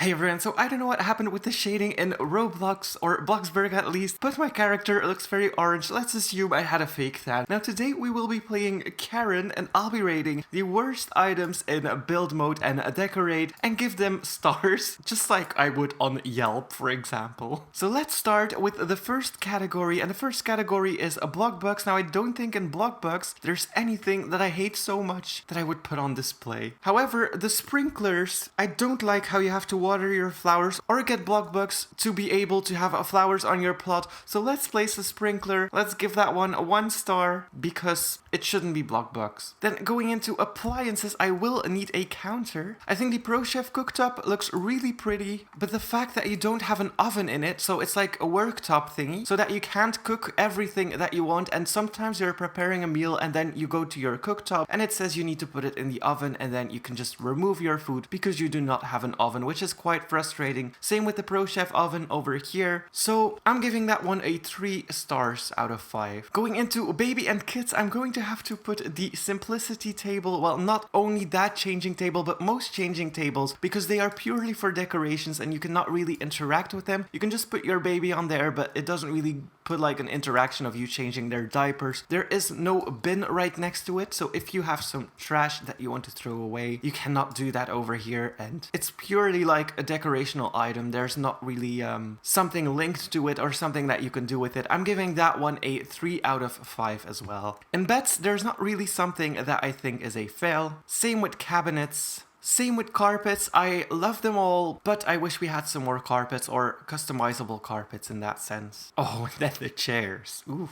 Hey everyone, so I don't know what happened with the shading in Roblox, or Bloxburg at least, but my character looks very orange. Let's assume I had a fake tan. Now today we will be playing Karen, and I'll be rating the worst items in build mode and decorate, and give them stars, just like I would on Yelp, for example. So let's start with the first category, and the first category is a Blockbugs. Now I don't think in Blockbugs there's anything that I hate so much that I would put on display. However, the sprinklers, I don't like how you have to water your flowers or get Blockbugs to be able to have flowers on your plot. So let's place a sprinkler. Let's give that one a 1 star because it shouldn't be Blockbugs. Then going into appliances, I will need a counter. I think the Pro Chef cooktop looks really pretty, but the fact that you don't have an oven in it, so it's like a worktop thingy, so that you can't cook everything that you want, and sometimes you're preparing a meal and then you go to your cooktop and it says you need to put it in the oven, and then you can just remove your food because you do not have an oven, which is quite frustrating. Same with the Pro Chef oven over here. So I'm giving that one a 3 stars out of 5. Going into baby and kids, I'm going to have to put the simplicity table. Well, not only that changing table, but most changing tables, because they are purely for decorations and you cannot really interact with them. You can just put your baby on there, but it doesn't really put like an interaction of you changing their diapers. There is no bin right next to it, so if you have some trash that you want to throw away, you cannot do that over here, and it's purely like a decorational item. There's not really something linked to it or something that you can do with it. I'm giving that one a 3 out of 5 as well. In beds, there's not really something that I think is a fail. Same with cabinets. Same with carpets. I love them all, but I wish we had some more carpets or customizable carpets in that sense. Oh, and then the chairs. Ooh.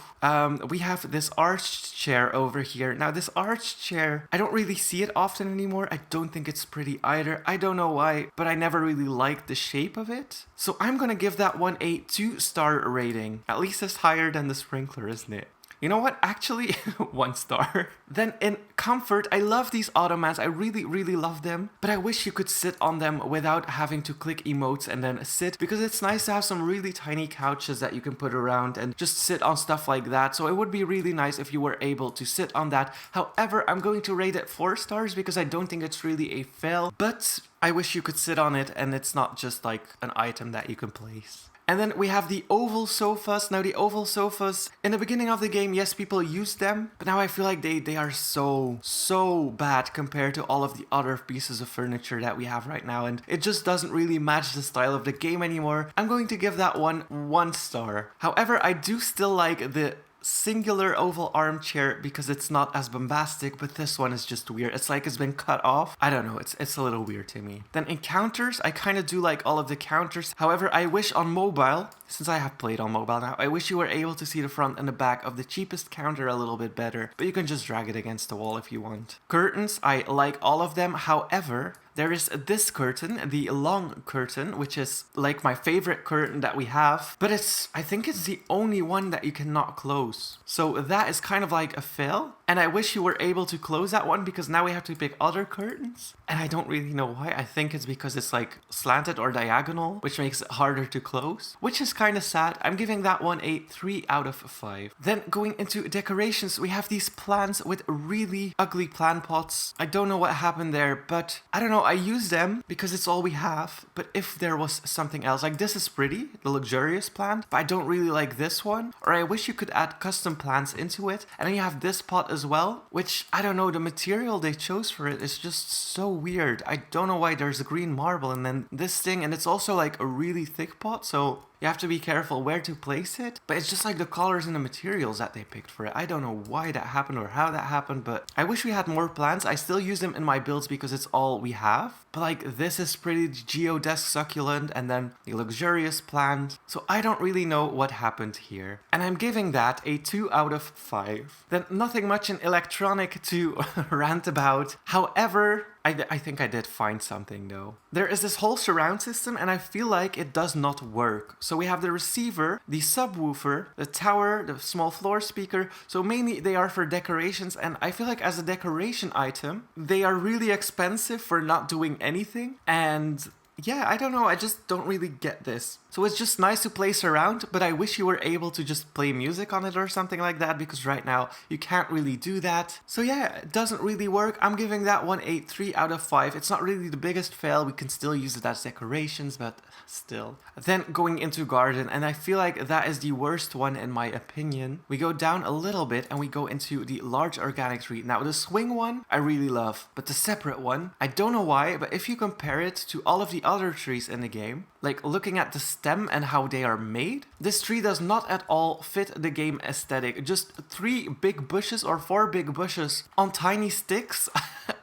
We have this arched chair over here. Now, this arched chair, I don't really see it often anymore. I don't think it's pretty either. I don't know why, but I never really liked the shape of it. So I'm gonna give that one a 2-star rating. At least it's higher than the sprinkler, isn't it? You know what? Actually, 1 star. Then in comfort, I love these ottomans. I really love them. But I wish you could sit on them without having to click emotes and then sit, because it's nice to have some really tiny couches that you can put around and just sit on stuff like that. So it would be really nice if you were able to sit on that. However, I'm going to rate it 4 stars because I don't think it's really a fail. But I wish you could sit on it and it's not just like an item that you can place. And then we have the oval sofas. Now, the oval sofas, in the beginning of the game, yes, people used them, but now I feel like they are so bad compared to all of the other pieces of furniture that we have right now, and it just doesn't really match the style of the game anymore. I'm going to give that one 1 star. However, I do still like the singular oval armchair because it's not as bombastic, but this one is just weird. It's like it's been cut off. I don't know, it's a little weird to me. Then in counters, I kind of do like all of the counters. However, I wish on mobile, since I have played on mobile now, I wish you were able to see the front and the back of the cheapest counter a little bit better, but you can just drag it against the wall if you want. Curtains, I like all of them. However, there is this curtain, the long curtain, which is like my favorite curtain that we have, but I think it's the only one that you cannot close. So that is kind of like a fail, and I wish you were able to close that one because now we have to pick other curtains, and I don't really know why. I think it's because it's like slanted or diagonal, which makes it harder to close, which is kind of sad. I'm giving that one a 3 out of 5. Then going into decorations, we have these plants with really ugly plant pots. I don't know what happened there, but I don't know. I use them because it's all we have, but if there was something else, like this is pretty, the luxurious plant, but I don't really like this one, or I wish you could add custom plants into it. And then you have this pot as well, which I don't know, the material they chose for it is just so weird. I don't know why there's a green marble and then this thing, and it's also like a really thick pot, so you have to be careful where to place it, but it's just like the colors and the materials that they picked for it. I don't know why that happened or how that happened, but I wish we had more plants. I still use them in my builds because it's all we have, but like this is pretty, geodesk succulent, and then the luxurious plant. So I don't really know what happened here, and I'm giving that a 2 out of 5. Then nothing much in electronic to rant about. However, I think I did find something though. There is this whole surround system and I feel like it does not work. So we have the receiver, the subwoofer, the tower, the small floor speaker. So mainly they are for decorations, and I feel like as a decoration item, they are really expensive for not doing anything. And yeah, I don't know, I just don't really get this. So it's just nice to place around, but I wish you were able to just play music on it or something like that, because right now you can't really do that. So yeah, it doesn't really work. I'm giving that one a 3 out of 5. It's not really the biggest fail. We can still use it as decorations, but still. Then going into garden, and I feel like that is the worst one in my opinion. We go down a little bit and we go into the large organic tree. Now the swing one I really love, but the separate one, I don't know why, but if you compare it to all of the other trees in the game, like looking at the stem and how they are made, this tree does not at all fit the game aesthetic. Just 3 big bushes or 4 big bushes on tiny sticks.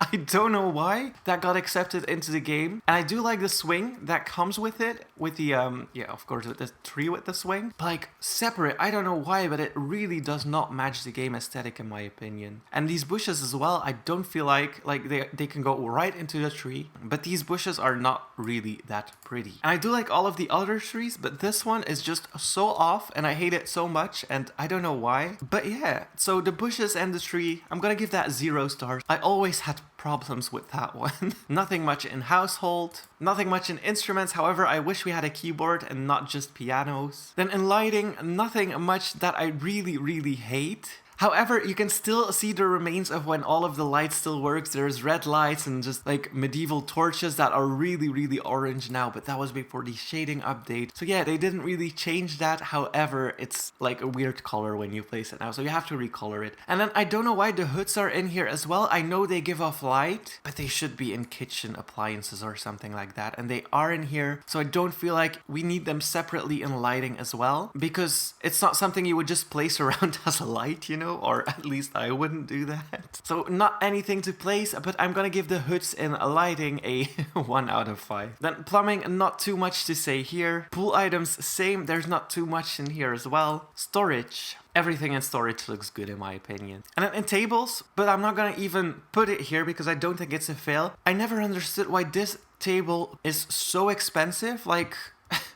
I don't know why that got accepted into the game. And I do like the swing that comes with it, with the, yeah, of course, with the tree with the swing. But like separate, I don't know why, but it really does not match the game aesthetic in my opinion. And these bushes as well, I don't feel like they can go right into the tree. But these bushes are not really that pretty. And I do like all of the other trees, but this one is just so off and I hate it so much and I don't know why. But yeah, so the bushes and the tree, I'm gonna give that 0 stars. I always had problems with that one. Nothing much in household, nothing much in instruments. However, I wish we had a keyboard and not just pianos. Then in lighting, nothing much that I really hate. However, you can still see the remains of when all of the lights still works. There's red lights and just like medieval torches that are really orange now, but that was before the shading update. So yeah, they didn't really change that. However, it's like a weird color when you place it now, so you have to recolor it. And then I don't know why the hoods are in here as well. I know they give off light, but they should be in kitchen appliances or something like that. And they are in here, so I don't feel like we need them separately in lighting as well, because it's not something you would just place around as a light, you know? Or at least I wouldn't do that. So not anything to place, but I'm gonna give the hoods in lighting a 1 out of 5. Then plumbing, not too much to say here. Pool items, same, there's not too much in here as well. Storage. Everything in storage looks good in my opinion. And then in tables, but I'm not gonna even put it here because I don't think it's a fail. I never understood why this table is so expensive. Like,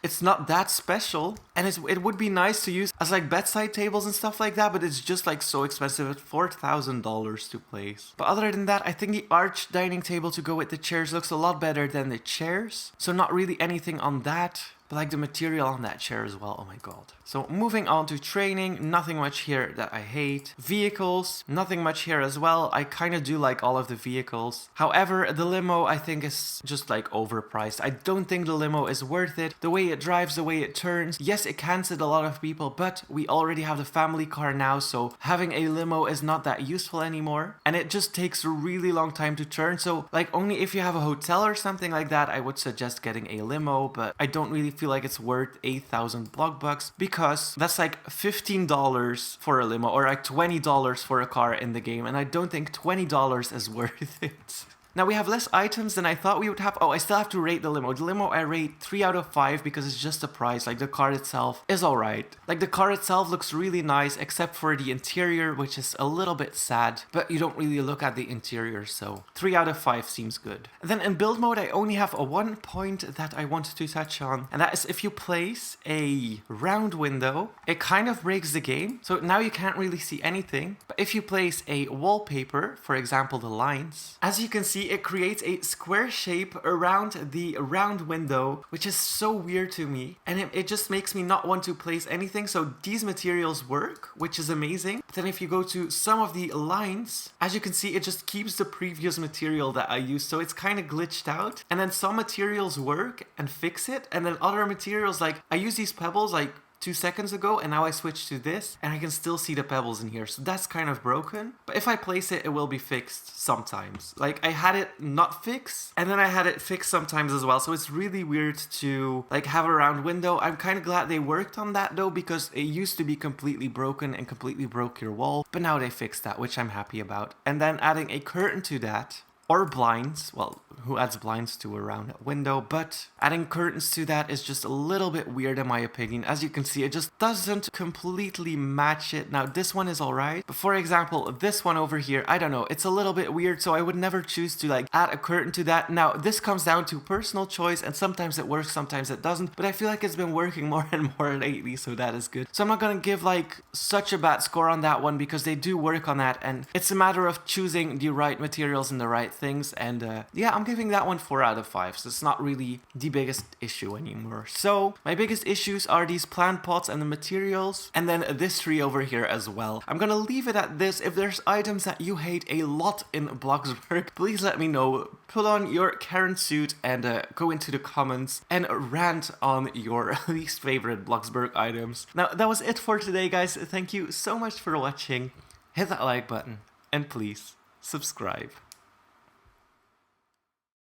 it's not that special, and it would be nice to use as like bedside tables and stuff like that, but it's just like so expensive at $4,000 to place. But other than that, I think the arch dining table to go with the chairs looks a lot better than the chairs. So not really anything on that. But like the material on that chair as well, oh my god. So moving on to training, nothing much here that I hate. Vehicles, nothing much here as well. I kind of do like all of the vehicles. However, the limo I think is just like overpriced. I don't think the limo is worth it. The way it drives, the way it turns. Yes, it can sit a lot of people, but we already have the family car now, so having a limo is not that useful anymore. And it just takes a really long time to turn. So like only if you have a hotel or something like that, I would suggest getting a limo, but I don't really feel like it's worth 8,000 block bucks, because that's like $15 for a limo or like $20 for a car in the game, and I don't think $20 is worth it. Now we have less items than I thought we would have. Oh, I still have to rate the limo. The limo I rate 3 out of 5 because it's just the price. Like the car itself is alright. Like the car itself looks really nice except for the interior, which is a little bit sad. But you don't really look at the interior, so 3 out of 5 seems good. And then in build mode I only have a 1 point that I want to touch on. And that is if you place a round window, it kind of breaks the game. So now you can't really see anything. But if you place a wallpaper, for example the lines, as you can see it creates a square shape around the round window, which is so weird to me, and it just makes me not want to place anything. So these materials work, which is amazing. But then if you go to some of the lines, as you can see, it just keeps the previous material that I used, so it's kind of glitched out. And then some materials work and fix it, and then other materials, like I use these pebbles like 2 seconds ago, and now I switch to this and I can still see the pebbles in here, so that's kind of broken. But if I place it, it will be fixed sometimes. Like I had it not fixed and then I had it fixed sometimes as well, so it's really weird to like have a round window. I'm kind of glad they worked on that though, because it used to be completely broken and completely broke your wall, but now they fixed that, which I'm happy about. And then adding a curtain to that, or blinds. Well, who adds blinds to a round window? But adding curtains to that is just a little bit weird in my opinion. As you can see, it just doesn't completely match it. Now this one is alright, but for example this one over here, I don't know, it's a little bit weird, so I would never choose to like add a curtain to that. Now this comes down to personal choice, and sometimes it works, sometimes it doesn't, but I feel like it's been working more and more lately, so that is good. So I'm not gonna give like such a bad score on that one, because they do work on that, and it's a matter of choosing the right materials in the right things, and yeah, I'm giving that one 4 out of 5, so it's not really the biggest issue anymore. So my biggest issues are these plant pots and the materials, and then this tree over here as well. I'm gonna leave it at this. If there's items that you hate a lot in Bloxburg, please let me know. Put on your Karen suit and go into the comments and rant on your least favorite Bloxburg items. Now, that was it for today, guys. Thank you so much for watching. Hit that like button, and please subscribe.